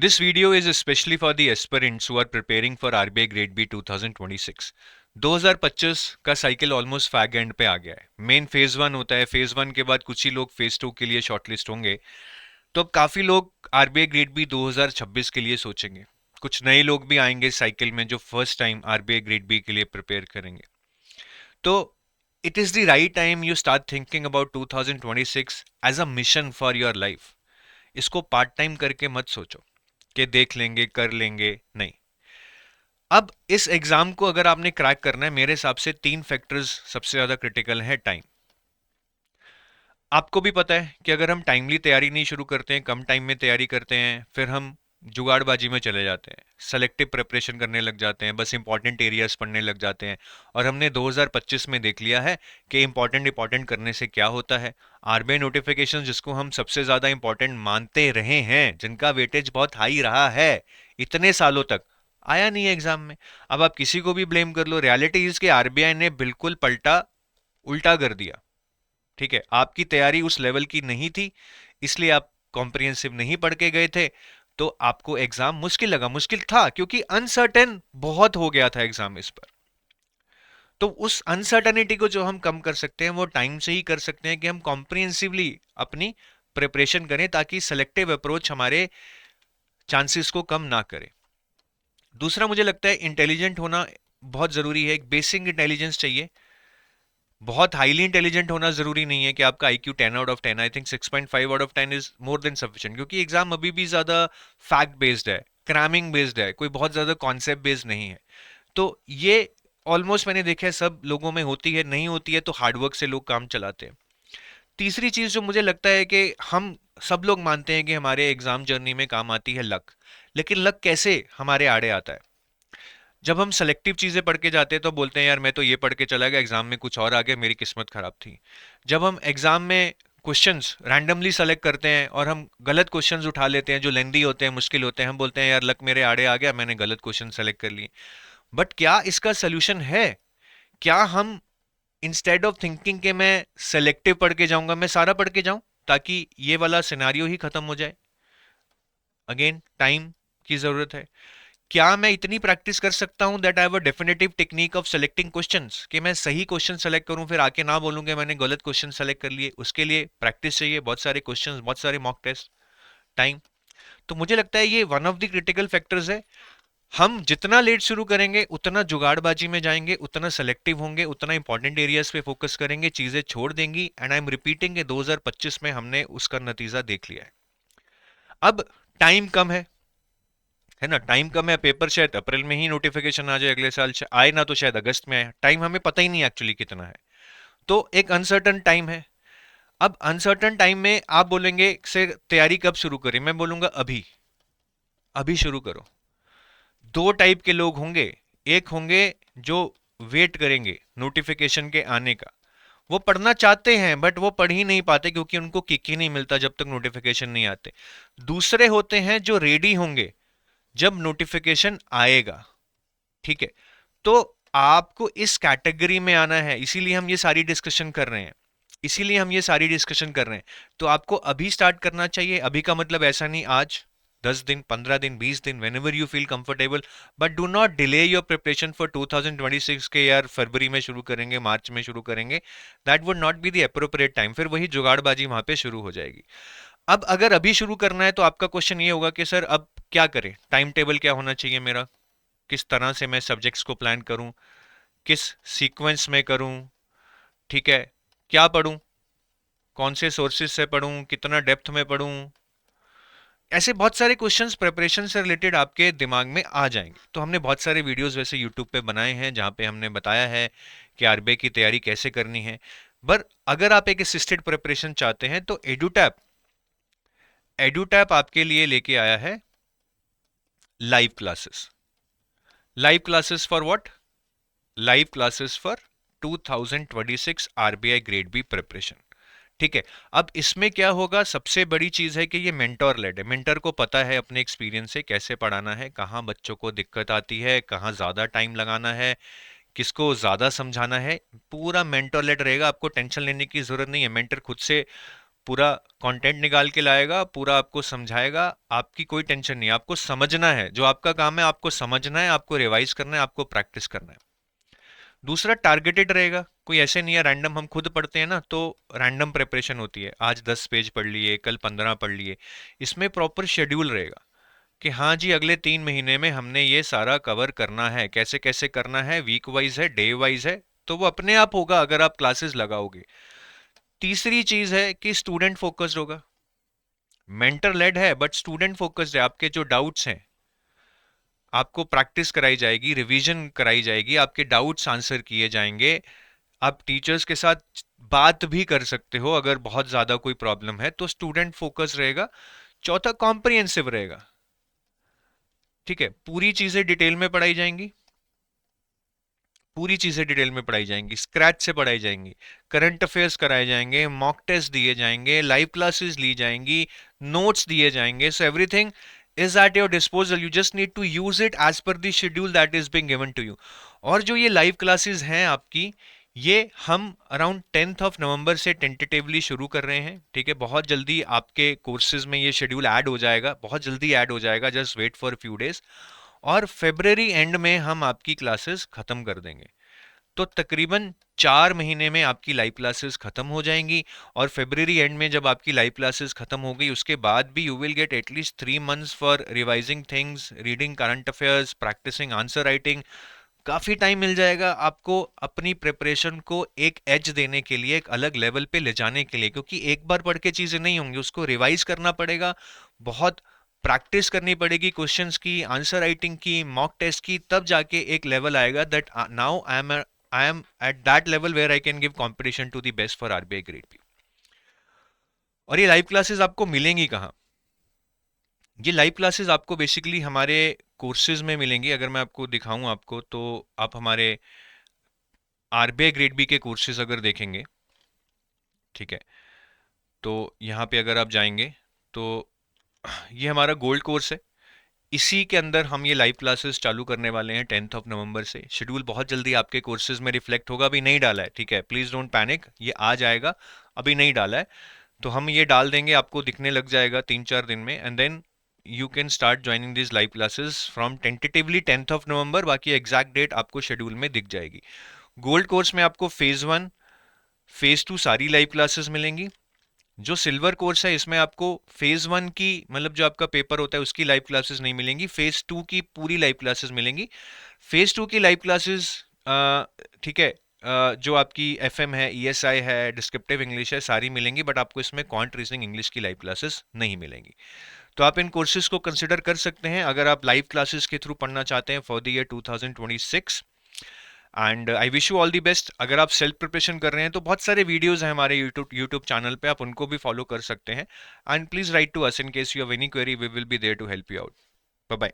This video is especially for the aspirants who are preparing for RBI Grade B 2026. 2025 का cycle almost fag and पे आ गया है। Main phase one होता है, phase one के बाद कुछ ही लोग फेज टू के लिए शॉर्टलिस्ट होंगे। तो अब काफी लोग आरबीआई ग्रेड बी 2026 के लिए सोचेंगे। कुछ नए लोग भी आएंगे इस साइकिल में जो first time RBI grade B के लिए प्रिपेयर करेंगे। तो it is the right time you start thinking about 2026 as a mission for your life. इसको पार्ट टाइम करके मत सोचो कि देख लेंगे कर लेंगे, नहीं। अब इस एग्जाम को अगर आपने क्रैक करना है, मेरे हिसाब से तीन फैक्टर्स सबसे ज्यादा क्रिटिकल है। टाइम। आपको भी पता है कि अगर हम टाइमली तैयारी नहीं शुरू करते हैं, कम टाइम में तैयारी करते हैं, फिर हम जुगाड़बाजी में चले जाते हैं, सेलेक्टिव प्रिपरेशन करने लग जाते हैं, बस इंपॉर्टेंट एरियाज पढ़ने लग जाते हैं। और हमने 2025 में देख लिया है कि इंपॉर्टेंट करने से क्या होता है। आरबीआई नोटिफिकेशन जिसको हम सबसे ज्यादा इंपॉर्टेंट मानते रहे हैं, जिनका वेटेज बहुत हाई रहा है इतने सालों तक, आया नहीं है एग्जाम में। अब आप किसी को भी ब्लेम कर लो, रियलिटी इज कि आरबीआई ने बिल्कुल पलटा उल्टा कर दिया। ठीक है, आपकी तैयारी उस लेवल की नहीं थी, इसलिए आप कॉम्प्रिहेंसिव नहीं पढ़ के गए थे, तो आपको एग्जाम मुश्किल लगा। मुश्किल था क्योंकि अनसर्टेन बहुत हो गया था एग्जाम इस पर। तो उस अनसर्टेनिटी को जो हम कम कर सकते हैं वो टाइम से ही कर सकते हैं कि हम कॉम्प्रिहेंसिवली अपनी प्रिपरेशन करें, ताकि सेलेक्टिव अप्रोच हमारे चांसेस को कम ना करे। दूसरा, मुझे लगता है इंटेलिजेंट होना बहुत जरूरी है। एक बेसिक इंटेलिजेंस चाहिए। बहुत हाईली इंटेलिजेंट होना जरूरी नहीं है कि आपका IQ 10 out of 10। I think 6.5 out of 10 is more than sufficient, क्योंकि एग्जाम अभी भी ज्यादा फैक्ट बेस्ड है, क्रैमिंग बेस्ड है, कोई बहुत ज्यादा कॉन्सेप्ट बेस्ड नहीं है। तो ये ऑलमोस्ट मैंने देखा है सब लोगों में होती है, नहीं होती है तो हार्डवर्क से लोग काम चलाते हैं। तीसरी चीज जो मुझे लगता है कि हम सब लोग मानते हैं कि हमारे एग्जाम जर्नी में काम आती है लक। लेकिन लक कैसे हमारे आड़े आता है? जब हम सेलेक्टिव चीजें पढ़ के जाते हैं तो बोलते हैं यार मैं तो ये पढ़ के चला गया, एग्जाम में कुछ और आ गया, मेरी किस्मत खराब थी। जब हम एग्जाम में क्वेश्चंस रैंडमली सेलेक्ट करते हैं और हम गलत क्वेश्चंस उठा लेते हैं जो लेंदी होते हैं, मुश्किल होते हैं, हम बोलते हैं यार लक मेरे आड़े आ गया, मैंने गलत क्वेश्चन सेलेक्ट कर लिए। बट क्या इसका सोल्यूशन है? क्या हम इंस्टेड ऑफ थिंकिंग कि मैं सेलेक्टिव पढ़ के जाऊंगा, मैं सारा पढ़ के जाऊं ताकि ये वाला सिनारियो ही खत्म हो जाए? अगेन टाइम की जरूरत है। क्या मैं इतनी प्रैक्टिस कर सकता हूं that I have a definitive technique of selecting questions, कि मैं सही क्वेश्चन सेलेक्ट करूं फिर आके ना बोलूं कि मैंने गलत क्वेश्चन सेलेक्ट कर लिए? उसके लिए प्रैक्टिस चाहिए, बहुत सारे क्वेश्चंस, बहुत सारे मॉक टेस्ट, टाइम। तो मुझे लगता है ये one of the critical factors है। हम जितना लेट शुरू करेंगे उतना जुगाड़बाजी में जाएंगे, उतना सेलेक्टिव होंगे, उतना इंपॉर्टेंट एरियाज पे फोकस करेंगे, चीजें छोड़ देंगी। एंड आई एम रिपीटिंग 2025 में हमने उसका नतीजा देख लिया है। अब टाइम कम है ना, टाइम कम है। पेपर शायद अप्रैल में ही नोटिफिकेशन आ जाए, अगले साल आए ना तो शायद अगस्त में आए, टाइम हमें पता ही नहीं एक्चुअली कितना है। तो एक अनसर्टन टाइम है। अब अनसर्टन टाइम में आप बोलेंगे से तैयारी कब शुरू करें, मैं बोलूंगा अभी। अभी शुरू करो। दो टाइप के लोग होंगे। एक होंगे जो वेट करेंगे नोटिफिकेशन के आने का, वो पढ़ना चाहते हैं बट वो पढ़ ही नहीं पाते क्योंकि उनको किक ही नहीं मिलता जब तक नोटिफिकेशन नहीं आते। दूसरे होते हैं जो रेडी होंगे जब नोटिफिकेशन आएगा। ठीक है, तो आपको इस कैटेगरी में आना है, इसीलिए हम ये सारी डिस्कशन कर रहे हैं। इसीलिए हम ये सारी डिस्कशन कर रहे हैं। तो आपको अभी स्टार्ट करना चाहिए। अभी का मतलब ऐसा नहीं आज 10 दिन, 15 दिन, 20 दिन, when ever you feel comfortable. But do not delay your preparation for 2026 के यार फरवरी में शुरू करेंगे, मार्च में शुरू करेंगे। That would not be the appropriate time. फिर वही जुगाड़बाजी वहां पे शुरू हो जाएगी। अब अगर अभी शुरू करना है तो आपका क्वेश्चन ये होगा कि सर अब क्या करें, टाइम टेबल क्या होना चाहिए मेरा, किस तरह से मैं सब्जेक्ट्स को प्लान करूं, किस सीक्वेंस में करूं, ठीक है, क्या पढूं, कौन से सोर्सेज से पढूं, कितना डेप्थ में पढूं। ऐसे बहुत सारे क्वेश्चंस प्रिपरेशन से रिलेटेड आपके दिमाग में आ जाएंगे। तो हमने बहुत सारे वीडियोस वैसे यूट्यूब पे बनाए हैं जहां पे हमने बताया है कि आरबीआई की तैयारी कैसे करनी है। पर अगर आप एक असिस्टेड प्रिपरेशन चाहते हैं तो एडुटैप आपके लिए लेके आया है live classes. Live classes for what? Live classes for 2026 RBI grade B preparation. ठीक है, अब इसमें क्या होगा, सबसे बड़ी चीज है कि ये मेंटोर लेड है। मेंटर को पता है अपने एक्सपीरियंस से कैसे पढ़ाना है, कहाँ बच्चों को दिक्कत आती है, कहाँ ज्यादा टाइम लगाना है, किसको ज्यादा समझाना है। पूरा मेंटोर लेड रहेगा, आपको टेंशन लेने की जरूरत नहीं है। मेंटर खुद से पूरा कंटेंट निकाल के लाएगा, पूरा आपको समझाएगा, आपकी कोई टेंशन नहीं, आपको समझना है, जो आपका काम है आपको समझना है, आपको रिवाइज करना है, आपको प्रैक्टिस करना है। दूसरा टारगेटेड रहेगा, कोई ऐसे नहीं है रैंडम, हम खुद पढ़ते हैं ना तो रैंडम प्रिपरेशन होती है, आज 10 पेज पढ़ लिए, कल 15 पढ़ लिए। इसमें प्रॉपर शेड्यूल रहेगा कि हाँ जी अगले 3 महीने में हमने ये सारा कवर करना है, कैसे कैसे करना है, वीक वाइज है, डे वाइज है, तो वो अपने आप होगा अगर आप क्लासेस लगाओगे। तीसरी चीज है कि स्टूडेंट फोकस्ड होगा, मेंटर लेड है बट स्टूडेंट फोकस्ड है। आपके जो डाउट्स हैं आपको प्रैक्टिस कराई जाएगी, रिवीजन कराई जाएगी, आपके डाउट्स आंसर किए जाएंगे, आप टीचर्स के साथ बात भी कर सकते हो अगर बहुत ज्यादा कोई प्रॉब्लम है, तो स्टूडेंट फोकस रहेगा। चौथा कॉम्प्रिहेंसिव रहेगा, ठीक है, पूरी चीजें डिटेल में पढ़ाई जाएंगी, पूरी चीजें डिटेल में पढ़ाई जाएंगी, स्क्रैच से पढ़ाई जाएंगी, करंट अफेयर्स कराए जाएंगे, मॉक टेस्ट दिए जाएंगे, लाइव क्लासेस ली जाएंगी, नोट्स दिए जाएंगे। So everything is at your disposal, you just need to use it as per the schedule that is being given to you। और जो ये लाइव क्लासेस हैं आपकी, ये हम अराउंड 10th of November से टेंटेटिवली शुरू कर रहे हैं, ठीक है, बहुत जल्दी आपके कोर्सेज में ये शेड्यूल ऐड हो जाएगा, बहुत जल्दी ऐड हो जाएगा, just wait for few days, और फेब्रवरी एंड में हम आपकी क्लासेस खत्म कर देंगे। तो तकरीबन 4 महीने में आपकी लाइव क्लासेस खत्म हो जाएंगी, और फेब्रवरी एंड में जब आपकी लाइव क्लासेस खत्म हो गई उसके बाद भी you will get at least 3 months for revising things, reading current affairs, practicing answer writing. काफी टाइम मिल जाएगा आपको अपनी प्रिपरेशन को एक एज देने के लिए, एक अलग लेवल पे ले जाने के लिए, क्योंकि एक बार पढ़ के चीजें नहीं होंगी, उसको रिवाइज करना पड़ेगा, बहुत प्रैक्टिस करनी पड़ेगी, क्वेश्चंस की, आंसर राइटिंग की, मॉक टेस्ट की, तब जाके एक लेवल आएगा that now I am at that level where I can give competition to the best for RBI grade B. और ये लाइव क्लासेस आपको मिलेंगी कहाँ? ये लाइव क्लासेस आपको बेसिकली हमारे कोर्सेज में मिलेंगी। अगर मैं आपको दिखाऊं आपको, तो आप हमारे आरबीआई ग्रेड बी के कोर्सेज अगर देखेंगे, ठीक है, तो यहाँ पे अगर आप जाएंगे तो ये हमारा गोल्ड कोर्स है, इसी के अंदर हम ये लाइव क्लासेस चालू करने वाले हैं 10th of November से। शेड्यूल बहुत जल्दी आपके कोर्सेज में रिफ्लेक्ट होगा, अभी नहीं डाला है, ठीक है, प्लीज डोंट पैनिक, ये आ जाएगा, अभी नहीं डाला है, तो हम ये डाल देंगे, आपको दिखने लग जाएगा 3-4 दिन में, and then you can start joining this live classes from tentatively 10th of November, बाकी एग्जैक्ट डेट आपको शेड्यूल में दिख जाएगी। गोल्ड कोर्स में आपको फेज 1 फेज 2 सारी लाइव क्लासेस मिलेंगी। जो सिल्वर कोर्स है इसमें आपको फेज 1 की, मतलब जो आपका पेपर होता है उसकी लाइव क्लासेस नहीं मिलेंगी, फेज 2 की पूरी लाइव क्लासेस मिलेंगी। फेज 2 की लाइव क्लासेस, ठीक है, जो आपकी एफएम है, ईएसआई है, डिस्क्रिप्टिव इंग्लिश है, सारी मिलेंगी, बट आपको इसमें क्वांट रीजनिंग इंग्लिश की लाइव क्लासेस नहीं मिलेंगी। तो आप इन कोर्सेज को कंसिडर कर सकते हैं अगर आप लाइव क्लासेस के थ्रू पढ़ना चाहते हैं for the year 2026। And I wish you all the best. अगर आप सेल्फ प्रिपरेशन कर रहे हैं तो बहुत सारे वीडियोस हैं हमारे यूट्यूब चैनल पे, आप उनको भी फॉलो कर सकते हैं। And please write to us in case you have any query, we will be there to help you out. Bye bye.